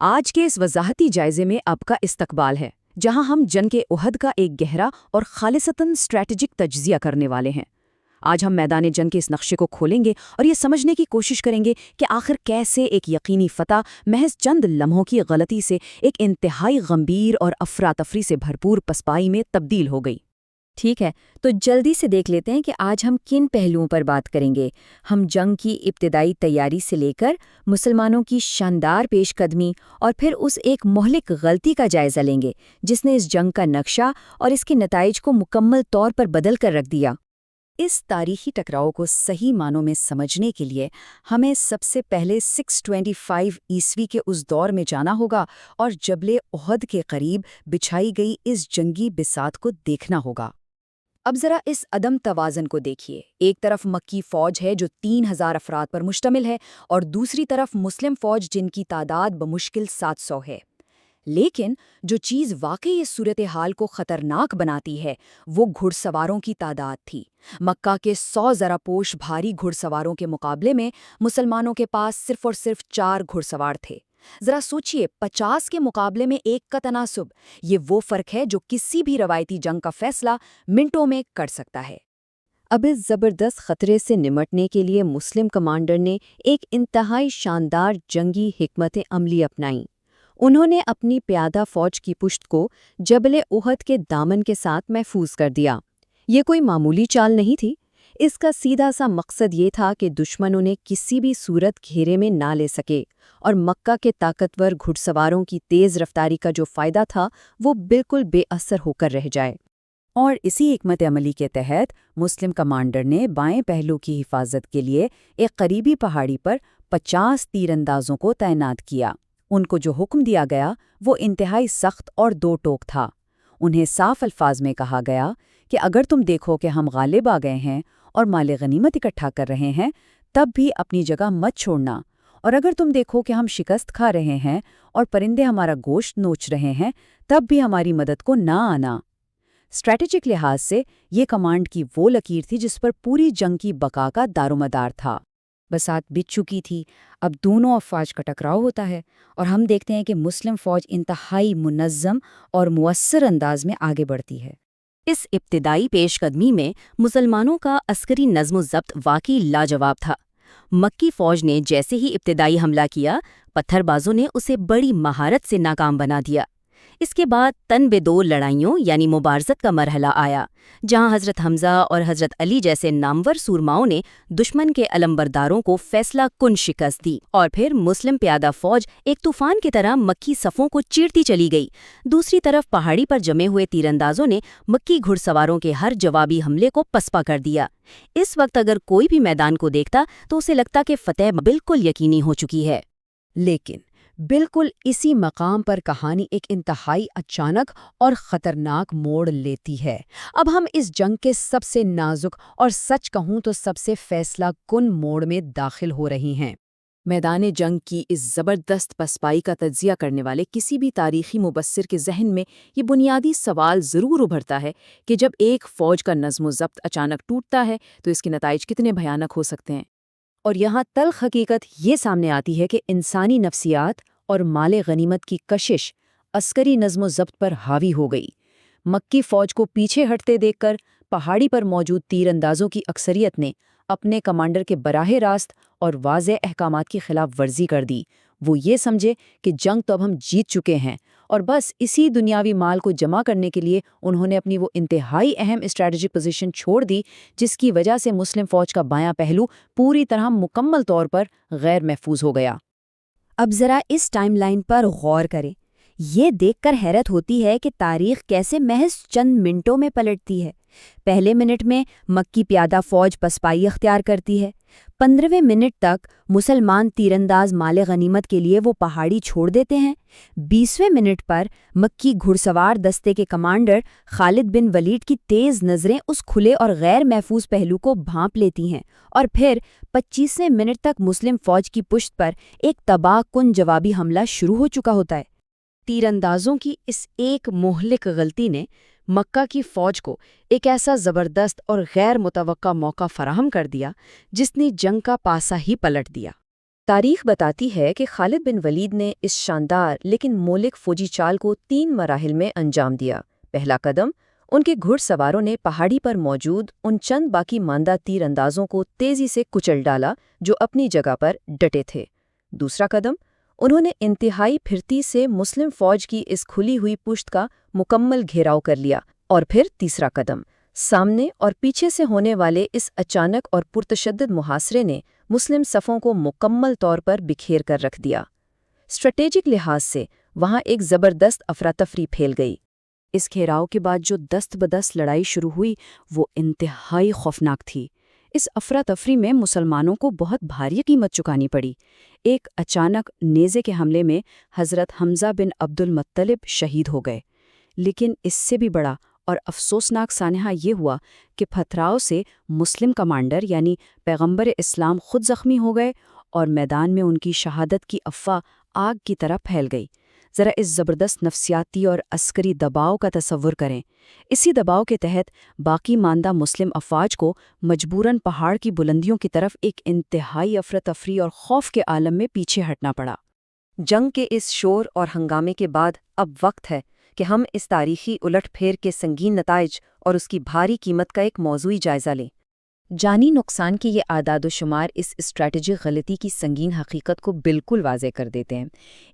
آج کے اس وضاحتی جائزے میں آپ کا استقبال ہے، جہاں ہم جنگ احد کا ایک گہرا اور خالصتاً اسٹریٹجک تجزیہ کرنے والے ہیں۔ آج ہم میدان جنگ کے اس نقشے کو کھولیں گے اور یہ سمجھنے کی کوشش کریں گے کہ آخر کیسے ایک یقینی فتح محض چند لمحوں کی غلطی سے ایک انتہائی غمگین اور افراتفری سے بھرپور پسپائی میں تبدیل ہو گئی۔ ٹھیک ہے، تو جلدی سے دیکھ لیتے ہیں کہ آج ہم کن پہلوؤں پر بات کریں گے۔ ہم جنگ کی ابتدائی تیاری سے لے کر مسلمانوں کی شاندار پیش قدمی اور پھر اس ایک مہلک غلطی کا جائزہ لیں گے جس نے اس جنگ کا نقشہ اور اس کے نتائج کو مکمل طور پر بدل کر رکھ دیا۔ اس تاریخی ٹکراؤ کو صحیح معنوں میں سمجھنے کے لیے ہمیں سب سے پہلے 625 عیسوی کے اس دور میں جانا ہوگا اور جبل احد کے قریب بچھائی گئی اس جنگی بساط کو دیکھنا ہوگا۔ اب ذرا اس عدم توازن کو دیکھیے۔ ایک طرف مکی فوج ہے جو 3000 افراد پر مشتمل ہے اور دوسری طرف مسلم فوج جن کی تعداد بمشکل 700 ہے۔ لیکن جو چیز واقعی اس صورتحال کو خطرناک بناتی ہے وہ گھڑ سواروں کی تعداد تھی۔ مکہ کے 100 زرہ-پوش بھاری گھڑ سواروں کے مقابلے میں مسلمانوں کے پاس صرف اور صرف 4 گھڑ سوار تھے۔ ذرا سوچئے، 50 کے مقابلے میں 1 کا تناسب، یہ وہ فرق ہے جو کسی بھی روایتی جنگ کا فیصلہ منٹوں میں کر سکتا ہے۔ اب اس زبردست خطرے سے نمٹنے کے لیے مسلم کمانڈر نے ایک انتہائی شاندار جنگی حکمت عملی اپنائی۔ انہوں نے اپنی پیادہ فوج کی پشت کو جبل احد کے دامن کے ساتھ محفوظ کر دیا۔ یہ کوئی معمولی چال نہیں تھی، اس کا سیدھا سا مقصد یہ تھا کہ دشمن انہیں کسی بھی صورت گھیرے میں نہ لے سکے اور مکہ کے طاقتور گھڑ سواروں کی تیز رفتاری کا جو فائدہ تھا وہ بالکل بے اثر ہو کر رہ جائے۔ اور اسی حکمت عملی کے تحت مسلم کمانڈر نے بائیں پہلو کی حفاظت کے لیے ایک قریبی پہاڑی پر 50 تیر اندازوں کو تعینات کیا۔ ان کو جو حکم دیا گیا وہ انتہائی سخت اور دو ٹوک تھا۔ انہیں صاف الفاظ میں کہا گیا کہ اگر تم دیکھو کہ ہم غالب آ گئے ہیں اور مال غنیمت اکٹھا کر رہے ہیں تب بھی اپنی جگہ مت چھوڑنا، اور اگر تم دیکھو کہ ہم شکست کھا رہے ہیں اور پرندے ہمارا گوشت نوچ رہے ہیں تب بھی ہماری مدد کو نہ آنا۔ اسٹریٹجک لحاظ سے یہ کمانڈ کی وہ لکیر تھی جس پر پوری جنگ کی بقا کا دارومدار تھا۔ بساط بچ چکی تھی، اب دونوں افواج کا ٹکراؤ ہوتا ہے اور ہم دیکھتے ہیں کہ مسلم فوج انتہائی منظم اور مؤثر انداز میں آگے بڑھتی ہے۔ اس ابتدائی پیش قدمی میں مسلمانوں کا عسکری نظم و ضبط واقعی لاجواب تھا۔ مکی فوج نے جیسے ہی ابتدائی حملہ کیا، پتھر بازوں نے اسے بڑی مہارت سے ناکام بنا دیا۔ اس کے بعد تن بے دو لڑائیوں یعنی مبارزت کا مرحلہ آیا، جہاں حضرت حمزہ اور حضرت علی جیسے نامور سورماؤں نے دشمن کے علمبرداروں کو فیصلہ کن شکست دی، اور پھر مسلم پیادہ فوج ایک طوفان کی طرح مکی صفوں کو چیرتی چلی گئی۔ دوسری طرف پہاڑی پر جمے ہوئے تیر اندازوں نے مکی گھڑ سواروں کے ہر جوابی حملے کو پسپا کر دیا۔ اس وقت اگر کوئی بھی میدان کو دیکھتا تو اسے لگتا کہ فتح بالکل یقینی ہو چکی ہے۔ لیکن بالکل اسی مقام پر کہانی ایک انتہائی اچانک اور خطرناک موڑ لیتی ہے۔ اب ہم اس جنگ کے سب سے نازک اور سچ کہوں تو سب سے فیصلہ کن موڑ میں داخل ہو رہی ہیں۔ میدان جنگ کی اس زبردست پسپائی کا تجزیہ کرنے والے کسی بھی تاریخی مبصر کے ذہن میں یہ بنیادی سوال ضرور ابھرتا ہے کہ جب ایک فوج کا نظم و ضبط اچانک ٹوٹتا ہے تو اس کے نتائج کتنے بھیانک ہو سکتے ہیں۔ اور یہاں تلخ حقیقت یہ سامنے آتی ہے کہ انسانی نفسیات اور مال غنیمت کی کشش عسکری نظم و ضبط پر حاوی ہو گئی۔ مکی فوج کو پیچھے ہٹتے دیکھ کر پہاڑی پر موجود تیر اندازوں کی اکثریت نے اپنے کمانڈر کے براہ راست اور واضح احکامات کی خلاف ورزی کر دی۔ وہ یہ سمجھے کہ جنگ تو اب ہم جیت چکے ہیں، اور بس اسی دنیاوی مال کو جمع کرنے کے لیے انہوں نے اپنی وہ انتہائی اہم اسٹریٹجک پوزیشن چھوڑ دی جس کی وجہ سے مسلم فوج کا بایاں پہلو پوری طرح مکمل طور پر غیر محفوظ ہو گیا۔ اب ذرا اس ٹائم لائن پر غور کریں۔ یہ دیکھ کر حیرت ہوتی ہے کہ تاریخ کیسے محض چند منٹوں میں پلٹتی ہے۔ پہلے منٹ میں مکی پیادہ فوج پسپائی اختیار کرتی ہے۔ 15ویں منٹ تک مسلمان تیرانداز مال غنیمت کے لیے وہ پہاڑی چھوڑ دیتے ہیں۔ 20ویں منٹ پر مکی گھڑ سوار دستے کے کمانڈر خالد بن ولید کی تیز نظریں اس کھلے اور غیر محفوظ پہلو کو بھانپ لیتی ہیں، اور پھر 25ویں منٹ تک مسلم فوج کی پشت پر ایک تباہ کن جوابی حملہ شروع ہو چکا ہوتا ہے۔ تیر اندازوں کی اس ایک مہلک غلطی نے مکہ کی فوج کو ایک ایسا زبردست اور غیر متوقع موقع فراہم کر دیا جس نے جنگ کا پاسا ہی پلٹ دیا۔ تاریخ بتاتی ہے کہ خالد بن ولید نے اس شاندار لیکن مولک فوجی چال کو 3 مراحل میں انجام دیا۔ پہلا قدم، ان کے گھڑ سواروں نے پہاڑی پر موجود ان چند باقی ماندہ تیر اندازوں کو تیزی سے کچل ڈالا جو اپنی جگہ پر ڈٹے تھے۔ دوسرا قدم، انہوں نے انتہائی پھرتی سے مسلم فوج کی اس کھلی ہوئی پشت کا مکمل گھیراؤ کر لیا۔ اور پھر تیسرا قدم، سامنے اور پیچھے سے ہونے والے اس اچانک اور پرتشدد محاصرے نے مسلم صفوں کو مکمل طور پر بکھیر کر رکھ دیا۔ اسٹریٹجک لحاظ سے وہاں ایک زبردست افراتفری پھیل گئی۔ اس گھیراؤ کے بعد جو دست بدست لڑائی شروع ہوئی وہ انتہائی خوفناک تھی۔ اس افراتفری میں مسلمانوں کو بہت بھاری قیمت چکانی پڑی۔ ایک اچانک نیزے کے حملے میں حضرت حمزہ بن عبد المطلب شہید ہو گئے، لیکن اس سے بھی بڑا اور افسوسناک سانحہ یہ ہوا کہ پتھراؤ سے مسلم کمانڈر یعنی پیغمبر اسلام خود زخمی ہو گئے اور میدان میں ان کی شہادت کی افواہ آگ کی طرح پھیل گئی۔ ذرا اس زبردست نفسیاتی اور عسکری دباؤ کا تصور کریں۔ اسی دباؤ کے تحت باقی ماندہ مسلم افواج کو مجبوراً پہاڑ کی بلندیوں کی طرف ایک انتہائی افراتفری اور خوف کے عالم میں پیچھے ہٹنا پڑا۔ جنگ کے اس شور اور ہنگامے کے بعد اب وقت ہے کہ ہم اس تاریخی الٹ پھیر کے سنگین نتائج اور اس کی بھاری قیمت کا ایک موضوعی جائزہ لیں۔ جانی نقصان کی یہ اعداد و شمار اس اسٹریٹجک غلطی کی سنگین حقیقت کو بالکل واضح کر دیتے ہیں۔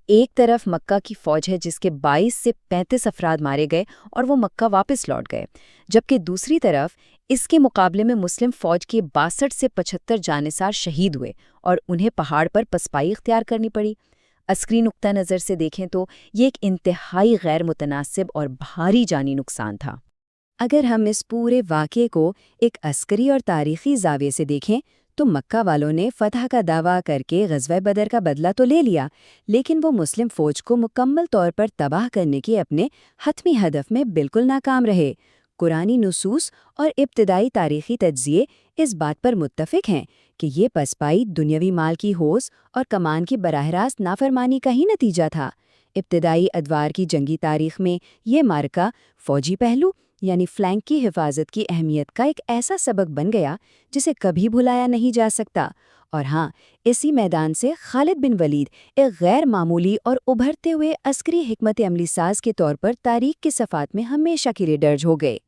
ایک طرف مکہ کی فوج ہے جس کے 22 سے 35 افراد مارے گئے اور وہ مکہ واپس لوٹ گئے، جبکہ دوسری طرف اس کے مقابلے میں مسلم فوج کے 62 سے 75 جانثار شہید ہوئے اور انہیں پہاڑ پر پسپائی اختیار کرنی پڑی۔ عسکری نقطہ نظر سے دیکھیں تو یہ ایک انتہائی غیر متناسب اور بھاری جانی نقصان تھا۔ اگر ہم اس پورے واقعے کو ایک عسکری اور تاریخی زاویے سے دیکھیں تو مکہ والوں نے فتح کا دعویٰ کر کے غزوہ بدر کا بدلہ تو لے لیا، لیکن وہ مسلم فوج کو مکمل طور پر تباہ کرنے کے اپنے حتمی ہدف میں بالکل ناکام رہے۔ قرآنی نصوص اور ابتدائی تاریخی تجزیے اس بات پر متفق ہیں کہ یہ پسپائی دنیاوی مال کی ہوس اور کمان کی براہ راست نافرمانی کا ہی نتیجہ تھا۔ ابتدائی ادوار کی جنگی تاریخ میں یہ معرکہ فوجی پہلو یعنی فلینک کی حفاظت کی اہمیت کا ایک ایسا سبق بن گیا جسے کبھی بھلایا نہیں جا سکتا۔ اور ہاں، اسی میدان سے خالد بن ولید ایک غیر معمولی اور ابھرتے ہوئے عسکری حکمت عملی ساز کے طور پر تاریخ کے صفحات میں ہمیشہ کے لیے درج ہو گئے۔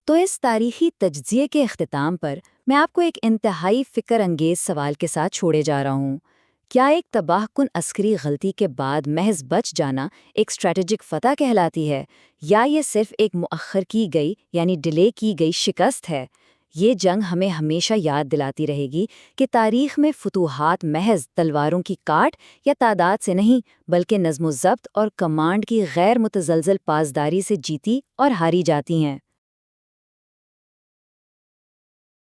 تو اس تاریخی تجزیے کے اختتام پر میں آپ کو ایک انتہائی فکر انگیز سوال کے ساتھ چھوڑے جا رہا ہوں۔ کیا ایک تباہ کن عسکری غلطی کے بعد محض بچ جانا ایک اسٹریٹجک فتح کہلاتی ہے، یا یہ صرف ایک مؤخر کی گئی یعنی ڈیلے کی گئی شکست ہے؟ یہ جنگ ہمیں ہمیشہ یاد دلاتی رہے گی کہ تاریخ میں فتوحات محض تلواروں کی کاٹ یا تعداد سے نہیں، بلکہ نظم و ضبط اور کمانڈ کی غیر متزلزل پاسداری سے جیتی اور ہاری جاتی ہیں۔